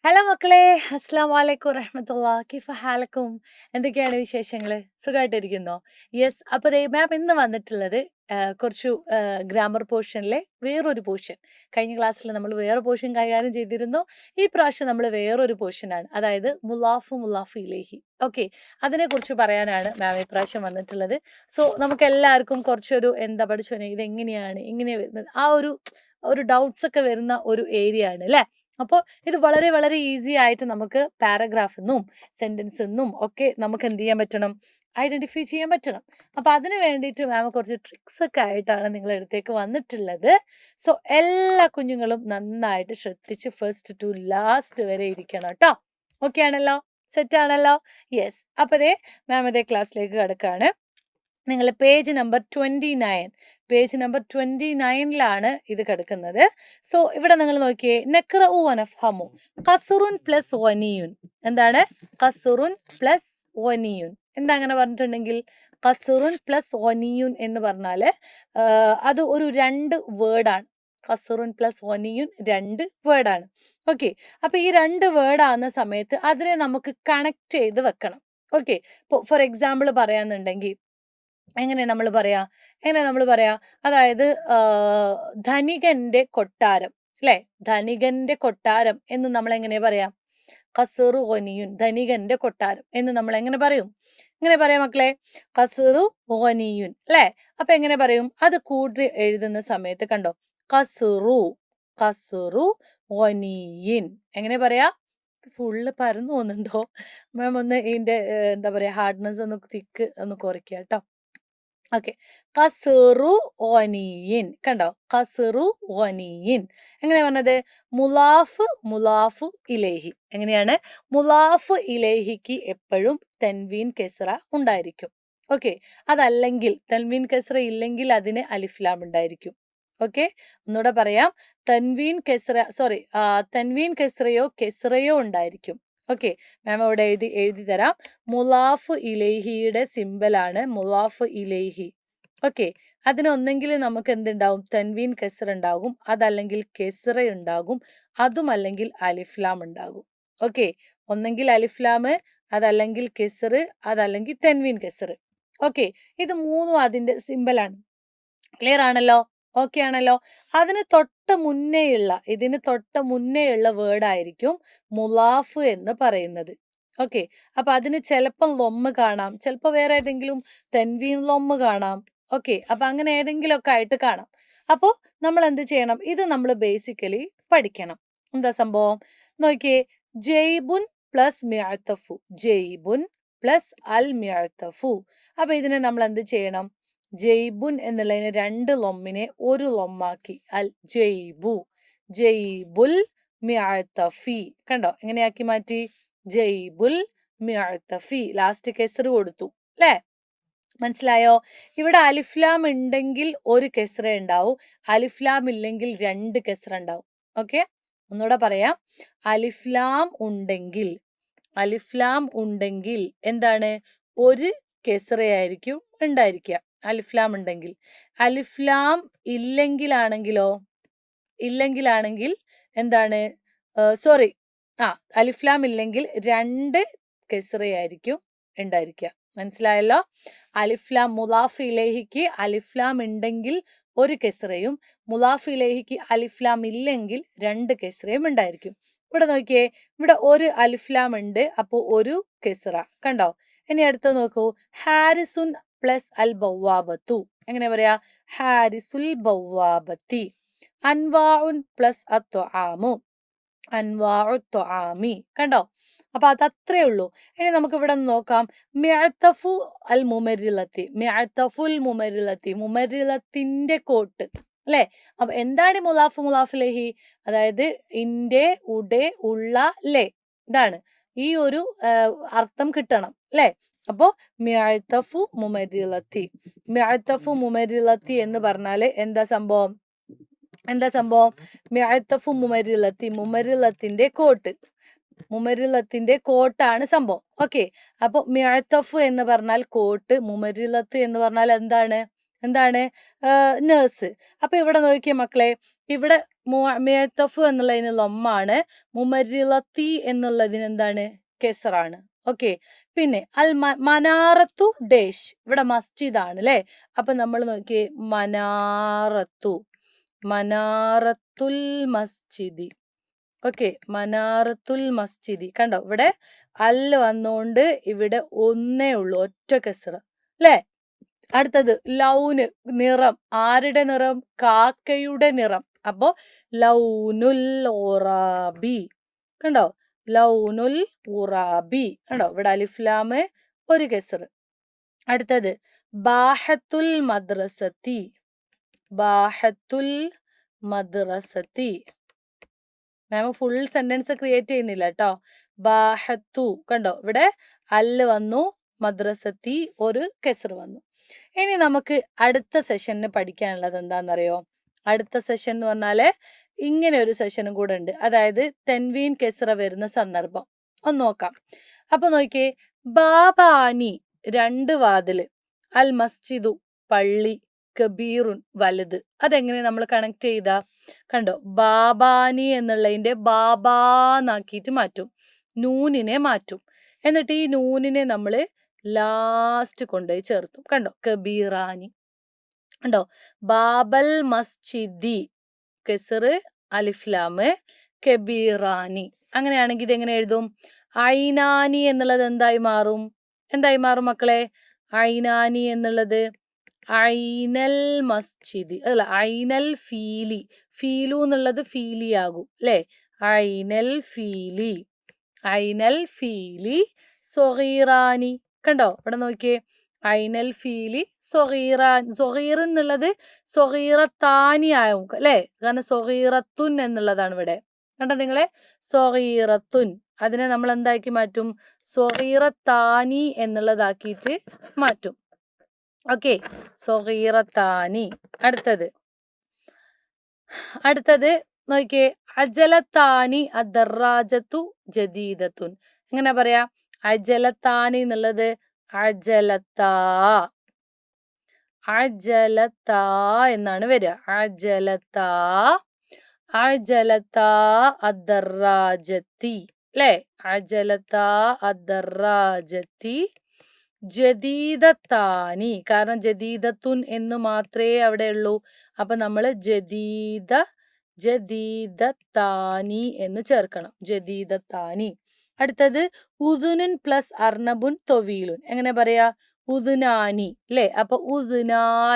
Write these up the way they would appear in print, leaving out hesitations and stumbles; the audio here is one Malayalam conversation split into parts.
ഹലോ മക്കളെ, അസ്സാം വലൈക്കും വറഹമത്തുള്ള. കിഫ ഹാലക്കും. എന്തൊക്കെയാണ് വിശേഷങ്ങൾ? സുഖമായിട്ടിരിക്കുന്നോ? യെസ്. അപ്പോൾ ദേ മാം ഇന്ന് വന്നിട്ടുള്ളത് കുറച്ചു ഗ്രാമർ പോർഷനിലെ വേറൊരു പോർഷൻ. കഴിഞ്ഞ ക്ലാസ്സിൽ നമ്മൾ വേറെ പോർഷൻ കൈകാര്യം ചെയ്തിരുന്നു. ഈ പ്രാവശ്യം നമ്മൾ വേറൊരു പോർഷനാണ്, അതായത് മുലാഫ് ഇലേഹി. ഓക്കെ, അതിനെക്കുറിച്ച് പറയാനാണ് മാം ഈ പ്രാവശ്യം വന്നിട്ടുള്ളത്. സോ നമുക്ക് എല്ലാവർക്കും കുറച്ചൊരു എന്താ പഠിച്ചോനെ ഇതെങ്ങനെയാണ് ഇങ്ങനെ വരുന്നത് ആ ഒരു ഡൗട്ട്സ് ഒക്കെ വരുന്ന ഒരു ഏരിയ ആണ് അല്ലേ. അപ്പോൾ ഇത് വളരെ വളരെ ഈസി ആയിട്ട് നമുക്ക് പാരഗ്രാഫ് എന്നും സെന്റൻസ് എന്നും ഒക്കെ നമുക്ക് എന്ത് ചെയ്യാൻ പറ്റണം, ഐഡന്റിഫൈ ചെയ്യാൻ പറ്റണം. അപ്പൊ അതിന് വേണ്ടിയിട്ട് മാം കുറച്ച് ട്രിക്സ് ഒക്കെ ആയിട്ടാണ് നിങ്ങളുടെ അടുത്തേക്ക് വന്നിട്ടുള്ളത്. സോ എല്ലാ കുഞ്ഞുങ്ങളും നന്നായിട്ട് ശ്രദ്ധിച്ച് ഫസ്റ്റ് ടു ലാസ്റ്റ് വരെ ഇരിക്കണം കേട്ടോ. ഓക്കെ ആണല്ലോ? സെറ്റ് ആണല്ലോ? യെസ്. അപ്പൊ മാം അതേ ക്ലാസ്സിലേക്ക് കിടക്കാണ്. നിങ്ങൾ പേജ് നമ്പർ 29 ഇത് കിടക്കുന്നത്. സോ ഇവിടെ നിങ്ങൾ നോക്കിയേ, നഖ്റഉ വനഫ്ഹമു. ഖസ്റുൻ പ്ലസ് വനിയുൻ. എന്താണ് ഖസ്റുൻ പ്ലസ് വനിയുൻ? എന്താ അങ്ങനെ പറഞ്ഞിട്ടുണ്ടെങ്കിൽ, ഖസ്റുൻ പ്ലസ് വനിയുൻ എന്ന് പറഞ്ഞാല് അത് ഒരു രണ്ട് വേർഡാണ്. ഖസ്റുൻ പ്ലസ് വനിയുൻ രണ്ട് വേർഡാണ്. ഓക്കെ, അപ്പൊ ഈ രണ്ട് വേർഡ് ആവുന്ന സമയത്ത് അതിനെ നമുക്ക് കണക്ട് ചെയ്ത് വെക്കണം. ഓക്കെ, ഇപ്പോൾ ഫോർ എക്സാമ്പിൾ പറയാന്നുണ്ടെങ്കിൽ എങ്ങനെ നമ്മൾ പറയാ, അതായത് ധനികന്റെ കൊട്ടാരം അല്ലെ, ധനികന്റെ കൊട്ടാരം എന്ന് നമ്മൾ എങ്ങനെ പറയാം? ഖസ്റു ഗനിയുൻ, ധനികന്റെ കൊട്ടാരം എന്ന് നമ്മൾ എങ്ങനെ പറയും? എങ്ങനെ പറയാം മക്കളെ? ഖസ്റു ഗനിയുൻ അല്ലെ. അപ്പൊ എങ്ങനെ പറയും? അത് കൂട്ടി എഴുതുന്ന സമയത്ത് കണ്ടോ, ഖസ്റു ഖസ്റു ഗനിയിൻ. എങ്ങനെ പറയാ? ഫുള്ള് പരന്നു പോകുന്നുണ്ടോ മാം? ഒന്ന് ഇതിന്റെ എന്താ പറയാ, ഹാർഡ്നെസ് ഒന്ന് തിക്ക് ഒന്ന് കുറയ്ക്കുക കേട്ടോ. ഓക്കെ, ഖസ്റു ഗനിയിൻ. കണ്ടോ, ഖസ്റു ഗനിയിൻ. എങ്ങനെ പറഞ്ഞത്? മുലാഫ് ഇലൈഹി. എങ്ങനെയാണ്? മുലാഫ് ഇലൈഹിക്ക് എപ്പോഴും തൻവീൻ കെസ്റ ഉണ്ടായിരിക്കും. ഓക്കെ, അതല്ലെങ്കിൽ തൻവീൻ കെസ്റ ഇല്ലെങ്കിൽ അതിന് അലിഫ്ലാം ഉണ്ടായിരിക്കും. ഓക്കെ, ഒന്നുകൂടെ പറയാം, തൻവീൻ കെസ്റയോ കെസ്റയോ ഉണ്ടായിരിക്കും. ഓക്കെ, മാം ഇവിടെ എഴുതി തരാം. മുലാഫ് ഇലൈഹിയുടെ സിമ്പലാണ് മുലാഫ് ഇലൈഹി. ഓക്കെ, അതിനൊന്നെങ്കിൽ നമുക്ക് എന്തുണ്ടാവും? തൻവീൻ കെസ്റ ഉണ്ടാകും, അതല്ലെങ്കിൽ കെസ്റ ഉണ്ടാകും, അതുമല്ലെങ്കിൽ അലിഫ്ലാം ഉണ്ടാകും. ഓക്കെ, ഒന്നെങ്കിൽ അലിഫ്ലാം, അതല്ലെങ്കിൽ കെസ്ർ, അതല്ലെങ്കിൽ തൻവീൻ കെസ്ർ. ഓക്കെ, ഇത് മൂന്നും അതിന്റെ സിമ്പലാണ്. ക്ലിയർ ആണല്ലോ? ഓക്കെ ആണല്ലോ? ഇതിന് തൊട്ട് മുന്നേയുള്ള വേർഡ് ആയിരിക്കും മുലാഫ് എന്ന് പറയുന്നത്. ഓക്കെ, അപ്പൊ അതിന് ചിലപ്പം ലൊമ്മ് കാണാം, ചിലപ്പോൾ വേറെ ഏതെങ്കിലും തൻവീൻ ലൊമ്മ് കാണാം. ഓക്കെ, അപ്പൊ അങ്ങനെ ഏതെങ്കിലും ഒക്കെ ആയിട്ട് കാണാം. അപ്പോൾ നമ്മൾ എന്ത് ചെയ്യണം? ഇത് നമ്മൾ ബേസിക്കലി പഠിക്കണം. എന്താ സംഭവം നോക്കിയേ, ജെയ്ബുൻ പ്ലസ് മിഅത്തഫു, ജെയ്ബുൻ പ്ലസ് അൽ മിഅത്തഫു. അപ്പൊ ഇതിനെ നമ്മൾ എന്ത് ചെയ്യണം? ജെയ്ബുൻ എന്നുള്ളതിന് രണ്ട് ലൊമ്മിനെ ഒരു ലൊമ്മാക്കി, അൽ ജെയ്ബു, ജെയ്ബുൽ മിഅത്തഫി. കണ്ടോ എങ്ങനെയാക്കി മാറ്റി? ജെയ്ബുൽ മിഅത്തഫി. ലാസ്റ്റ് കെസ്ർ കൊടുത്തു അല്ലേ? മനസ്സിലായോ? ഇവിടെ അലിഫ്ലാം ഉണ്ടെങ്കിൽ ഒരു കെസ്ര ഉണ്ടാവും, അലിഫ്ലാം ഇല്ലെങ്കിൽ രണ്ട് കെസ്ര ഉണ്ടാവും. ഓക്കെ, ഒന്നുകൂടെ പറയാം. അലിഫ്ലാം ഉണ്ടെങ്കിൽ എന്താണ്? ഒരു കെസ്റയായിരിക്കും ഉണ്ടായിരിക്കുക, അലിഫ്ലാം ഉണ്ടെങ്കിൽ. അലിഫ്ലാം ഇല്ലെങ്കിലാണെങ്കിൽ എന്താണ്? സോറി, അലിഫ്ലാം ഇല്ലെങ്കിൽ രണ്ട് കെസ്റയായിരിക്കും ഉണ്ടായിരിക്കുക. മനസ്സിലായല്ലോ? അലിഫ്ലാം മുലാഫ് ഇലൈഹിക്ക് അലിഫ്ലാം ഉണ്ടെങ്കിൽ ഒരു കെസ്റയും, മുലാഫ് ഇലൈഹിക്ക് അലിഫ്ലാം ഇല്ലെങ്കിൽ രണ്ട് കെസ്റയും ഉണ്ടായിരിക്കും. ഇവിടെ നോക്കിയേ, ഇവിടെ ഒരു അലിഫ്ലാം ഉണ്ട്, അപ്പോൾ ഒരു കെസ്റ. കണ്ടോ? ഇനി അടുത്ത് നോക്കൂ, ഹാരിസുൻ പ്ലസ് അൽ ബവാബത്തു. എങ്ങനെ പറയാ? ഹാരിസുൽ ബവാബത്തി. അൻവാഉൻ പ്ലസ് അത്വാമു, അൻവാഉ ത്വാമി. കണ്ടോ? അപ്പൊ അതത്രേ ഉള്ളൂ. ഇനി നമുക്ക് ഇവിടെ നോക്കാം, മിഅത്തഫു അൽ മുമരിലത്തി, മിഅത്തഫുൽ മുമരിലത്തി, മുമരിലത്തിന്റെ കോട്ട് അല്ലെ. അപ്പൊ എന്താണ് മുലാഫിലഹി? അതായത് ഇന്റെ, ഉടെ, ഉള്ള, ലെ, ഇതാണ് ഈ ഒരു അർത്ഥം കിട്ടണം അല്ലെ. അപ്പോ മിഅത്തഫു മുമരിലത്തി എന്ന് പറഞ്ഞാല് എന്താ സംഭവം? മിഅത്തഫു മുമരിലത്തിന്റെ കോട്ട്, മുമരിലത്തിന്റെ കോട്ടാണ് സംഭവം. ഓക്കെ, അപ്പൊ മിഅത്തഫ് എന്ന് പറഞ്ഞാൽ കോട്ട്, മുമരിലത്ത് എന്ന് പറഞ്ഞാൽ എന്താണ്? എന്താണ് നേഴ്സ്. അപ്പൊ ഇവിടെ നോക്കിയ മക്കളെ, ഇവിടെ മുഅത്തഫ് എന്നുള്ളതിന് ലൊമ്മാണ്, മുമരിളത്തി എന്നുള്ളതിന് എന്താണ് കെസറാണ്. ഓക്കെ. പിന്നെ അൽ മനാറത്തു ഡേഷ്, ഇവിടെ മസ്ജിദ് ആണ് അല്ലെ. അപ്പൊ നമ്മൾ നോക്കിയേ മനാറത്തു, മനാറത്തുൽ മസ്ജിദി. ഓക്കെ, മനാറത്തുൽ മസ്ജിദി. കണ്ടോ ഇവിടെ അല് വന്നോണ്ട് ഇവിടെ ഒന്നേ ഉള്ളൂ, ഒറ്റ കെസറ് അല്ലേ. അടുത്തത് ലൗന്, നിറം. ആരുടെ നിറം? കാക്കയുടെ നിറം. അപ്പോ ലൗനുൽ ഉറാബി. കണ്ടോ ലൗനുൽ ഉറാബി. കണ്ടോ ഇവിടെ അലിഫ്ലാമ് ഒരു കെസറ്. അടുത്തത് ബാഹത്തുൽ മദ്രസത്തി, ബാഹത്തുൽ മദ്രസത്തി. മാം ഫുൾ സെന്റൻസ് ക്രിയേറ്റ് ചെയ്യുന്നില്ല കേട്ടോ. ബാഹത്തു. കണ്ടോ ഇവിടെ അല് വന്നു, മദ്രസത്തി ഒരു കെസർ വന്നു. ഇനി നമുക്ക് അടുത്ത സെഷനിൽ പഠിക്കാനുള്ളത് എന്താണെന്നറിയോ? അടുത്ത സെഷൻ എന്ന് പറഞ്ഞാല് ഇങ്ങനെ ഒരു സെഷനും കൂടെ ഉണ്ട്, അതായത് തെൻവീൻ കെസറ വരുന്ന സന്ദർഭം ഒന്ന് നോക്കാം. അപ്പൊ നോക്കിയേ, ബാബാനി രണ്ട് വാതില്, അൽ മസ്ജിദു പള്ളി, കബീറുൻ വലുത്. അതെങ്ങനെ നമ്മൾ കണക്ട് ചെയ്താ? കണ്ടോ ബാബാനി എന്നുള്ളതിന്റെ ബാബാന്നാക്കിയിട്ട് മാറ്റും, നൂനിനെ മാറ്റും. എന്നിട്ട് ഈ നൂനിനെ നമ്മൾ ലാസ്റ്റ് കൊണ്ടുപോയി ചേർത്തും. കണ്ടോ കബീറാനി. കണ്ടോ ബാബൽ മസ്ജിദി കെസറ് അലിഫ്ലാമ്, കബീറാനി. അങ്ങനെയാണെങ്കിൽ ഇത് എങ്ങനെ എഴുതും? ഐനാനി എന്നുള്ളത് എന്തായി മാറും? എന്തായി മാറും മക്കളെ? ഐനാനി എന്നുള്ളത് ഐനൽ മസ്ജിദി, അല്ല ഐനൽ ഫീലി. ഫീലു എന്നുള്ളത് ഫീലി ആകും അല്ലെ. ഐനൽ ഫീലി, ഐനൽ ഫീലി സൊഗീറാനി. കണ്ടോ ഇവിടെ നോക്കിയേ, ഐനൽ ഫീലി സൊഗീറാൻ. സൊഗീർ എന്നുള്ളത് സൊഗീറത്താനി ആവും അല്ലെ, കാരണം സൊഗീറത്തുൻ എന്നുള്ളതാണ് ഇവിടെ. കണ്ടോ നിങ്ങളെ, സൊഗീറത്തുൻ. അതിനെ നമ്മൾ എന്താക്കി മാറ്റും? സൊഗീറത്താനി എന്നുള്ളതാക്കിയിട്ട് മാറ്റും. ഓക്കെ, സൊഗീറത്താനി. അടുത്തത് നോക്കിയേ, അജലത്താനി അദ്ദറാജത്തു ജദീദത്തുൻ. എങ്ങനെ പറയാ? അജലത്താനി എന്നുള്ളത് അജലത്താ, അജലത്താ എന്നാണ് വരിക. അജലത്താ, അജലത്താ അദ്ദറാജത്തി അല്ലെ. അജലത്താ അദ്ദറാജത്തി ജദീദത്താനി. കാരണം ജദീദത്തുൻ എന്ന് മാത്രമേ അവിടെ ഉള്ളൂ. അപ്പൊ നമ്മള് ജദീദത്താനി എന്ന് ചേർക്കണം, ജദീദത്താനി. അടുത്തത് ഉദുനുൻ പ്ലസ് അർണബുൻ തൊവീലുൻ. എങ്ങനെ പറയാ? ഉദുനാനി അല്ലെ. അപ്പൊ ഉദുന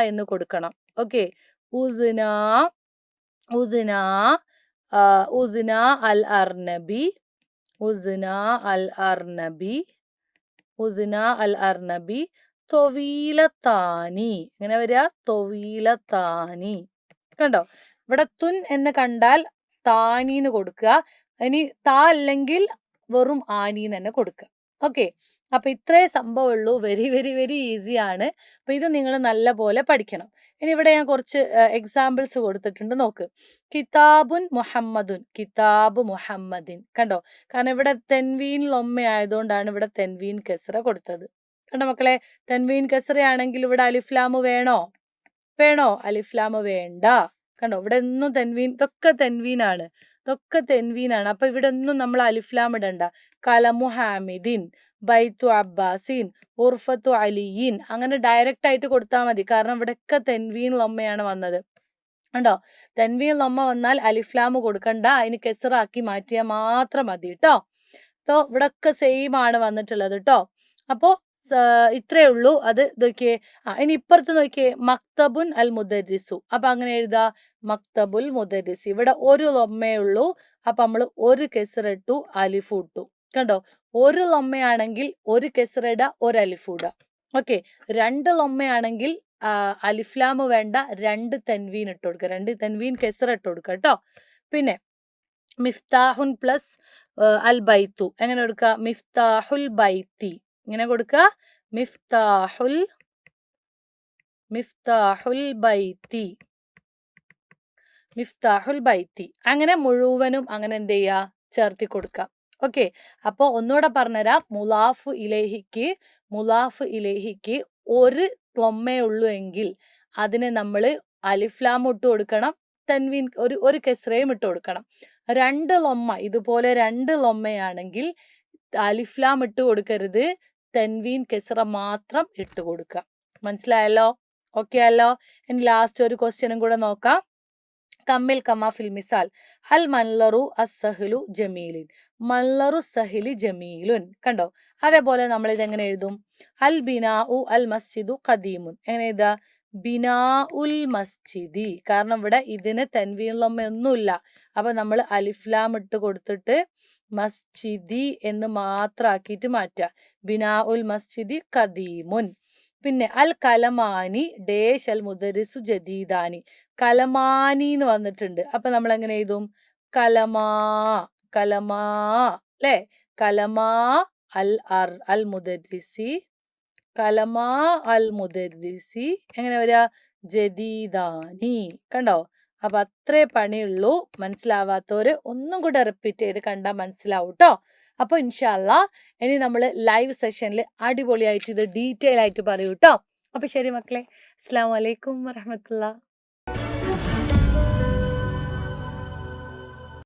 എന്ന് കൊടുക്കണം. ഓക്കെ, ഉദുന, ഉദുന, ഉദുന അൽ അർനബി, ഉദുന അൽ അർനബി, ഉദുന അൽ അർനബി തൊവീലത്താനി. എങ്ങനെ വരിക? തൊവീലത്താനി. കണ്ടോ ഇവിടെ തുൻ എന്ന് കണ്ടാൽ താനീന്ന് കൊടുക്കുക. ഇനി താ അല്ലെങ്കിൽ വെറും ആനീന്ന് തന്നെ കൊടുക്കുക. ഓക്കെ, അപ്പൊ ഇത്രേ സംഭവമുള്ളൂ. വെരി വെരി വെരി ഈസി ആണ്. അപ്പൊ ഇത് നിങ്ങൾ നല്ല പോലെ പഠിക്കണം. ഇനി ഇവിടെ ഞാൻ കുറച്ച് എക്സാമ്പിൾസ് കൊടുത്തിട്ടുണ്ട്, നോക്ക്. കിതാബുൻ മുഹമ്മദുൻ, കിതാബ് മുഹമ്മദിൻ. കണ്ടോ, കാരണം ഇവിടെ തെൻവീൻ ലൊമ്മ ആയതുകൊണ്ടാണ് ഇവിടെ തെൻവീൻ കെസ്ര കൊടുത്തത്. കണ്ടോ മക്കളെ, തെൻവീൻ കെസ്രയാണെങ്കിൽ ഇവിടെ അലിഫ്ലാമ് വേണോ? അലിഫ്ലാമ് വേണ്ട. കണ്ടോ ഇവിടെ ഒന്നും തെൻവീൻ, ഇതൊക്കെ തെൻവീനാണ്, ഇതൊക്കെ തെൻവീനാണ്. അപ്പൊ ഇവിടെ ഒന്നും നമ്മൾ അലിഫ്ലാം ഇടണ്ട. കലമു ഹാമിദിൻ, ബൈത്തു അബ്ബാസിൻ, ഉർഫത്തു അലിയിൻ, അങ്ങനെ ഡയറക്റ്റ് ആയിട്ട് കൊടുത്താൽ മതി. കാരണം ഇവിടെയൊക്കെ തെൻവീൻ ലൊമ്മയാണ് വന്നത്. കണ്ടോ, തെൻവീൻ ലൊമ്മ വന്നാൽ അലിഫ്ലാം കൊടുക്കണ്ട, അതിന് കെസറാക്കി മാറ്റിയാൽ മാത്രം മതി കേട്ടോ. ഇവിടൊക്കെ സെയിം ആണ് വന്നിട്ടുള്ളത് കേട്ടോ. അപ്പോ ഇത്രേ ഉള്ളൂ. അത് നോക്കിയേ. ഇനി ഇപ്പുറത്ത് നോക്കിയേ, മക്തബുൻ അൽ മുദരിസു. അപ്പൊ അങ്ങനെ എഴുതാ, മക്തബുൽ മുദരിസ്. ഇവിടെ ഒരു ലൊമ്മേ ഉള്ളൂ, അപ്പൊ നമ്മൾ ഒരു കെസറിട്ടു, അലിഫ് ഇട്ടു. കണ്ടോ, ഒരു ലൊമ്മയാണെങ്കിൽ ഒരു കെസറിട, ഒരു അലിഫ് ഇട. ഓക്കെ, രണ്ട് ലൊമ്മയാണെങ്കിൽ അലിഫ്ലാമ് വേണ്ട, രണ്ട് തെൻവീൻ ഇട്ട് കൊടുക്കുക, രണ്ട് തെൻവീൻ കെസർ ഇട്ട് കൊടുക്കുക കേട്ടോ. പിന്നെ മിഫ്താഹുൻ പ്ലസ് അൽ ബൈത്തു. എങ്ങനെ കൊടുക്കുക? മിഫ്താഹുൽ ബൈത്തി. ഇങ്ങനെ കൊടുക്കുക, മിഫ്താഹുൽ ബൈത്തി, മിഫ്താഹുൽ ബൈത്തി. അങ്ങനെ മുഴുവനും അങ്ങനെ എന്ത് ചെയ്യുക? ചേർത്തി കൊടുക്കാം. ഓക്കെ, അപ്പൊ ഒന്നുകൂടെ പറഞ്ഞുതരാം. മുലാഫ് ഇലേഹിക്ക് ഒരു ലൊമ്മേ ഉള്ളൂ എങ്കിൽ അതിനെ നമ്മൾ അലിഫ്ലാം ഇട്ട് കൊടുക്കണം, തൻവീൻ ഒരു കെസ്രയും ഇട്ട് കൊടുക്കണം. 2 ലൊമ്മ ഇതുപോലെ 2 ലൊമ്മയാണെങ്കിൽ അലിഫ്ലാം ഇട്ട് കൊടുക്കരുത്, തൻവീൻ കെസ്ര മാത്രം ഇട്ട് കൊടുക്കുക. മനസ്സിലായല്ലോ? ഓക്കെ അല്ലോ? ഇനി ലാസ്റ്റ് ഒരു ക്വസ്റ്റ്യനും കൂടെ നോക്കാം. കമ്മിൽ കമാഫിൽ മിസാൽ ഹൽ മൻലറു അസ്സഹ്ലു ജമീലിൻ, മൻലറു സഹിലി ജമീലുൻ. കണ്ടോ? അതേപോലെ നമ്മൾ ഇതെങ്ങനെ എഴുതും? അൽ ബിനാ ഉ അൽ മസ്ജിദു ഖദീമുൻ. എങ്ങനെ എഴുതാ? ബിനാ ഉൽ മസ്ജിദി. കാരണം ഇവിടെ ഇതിന് തൻവീനൊന്നുമില്ല. അപ്പൊ നമ്മൾ അലിഫ്ലാം ഇട്ട് കൊടുത്തിട്ട് മസ്ജിദി എന്ന് മാത്രാക്കിയിട്ട് മാറ്റുക. ബിനാ ഉൽ മസ്ജിദി ഖദീമുൻ. പിന്നെ അൽ കലമാനി ഡേഷ് അൽ മുദരിസു ജദീദാനി. കലമാനി എന്ന് വന്നിട്ടുണ്ട്. അപ്പൊ നമ്മൾ എങ്ങനെ എഴുതും? കലമാ, കലമാ അല്ലെ? കലമാ അൽ മുദരിസി, കലമാ അൽ മുദരിസി. എങ്ങനെ വരിക? ജദീദാനി. കണ്ടോ? അപ്പൊ അത്രേ പണിയുള്ളൂ. മനസ്സിലാവാത്തവര് ഒന്നും കൂടെ റിപ്പീറ്റ് ചെയ്ത് കണ്ടാൽ മനസ്സിലാവും കേട്ടോ. അപ്പൊ ഇൻഷാ അല്ലാ ഇനി നമ്മൾ ലൈവ് സെഷനിൽ അടിപൊളിയായിട്ട് ഇത് ഡീറ്റെയിൽ ആയിട്ട് പറയൂ കേട്ടോ. അപ്പൊ ശരി മക്കളെ, അസ്സലാമു അലൈക്കും വറഹ്മത്തുള്ളാഹി.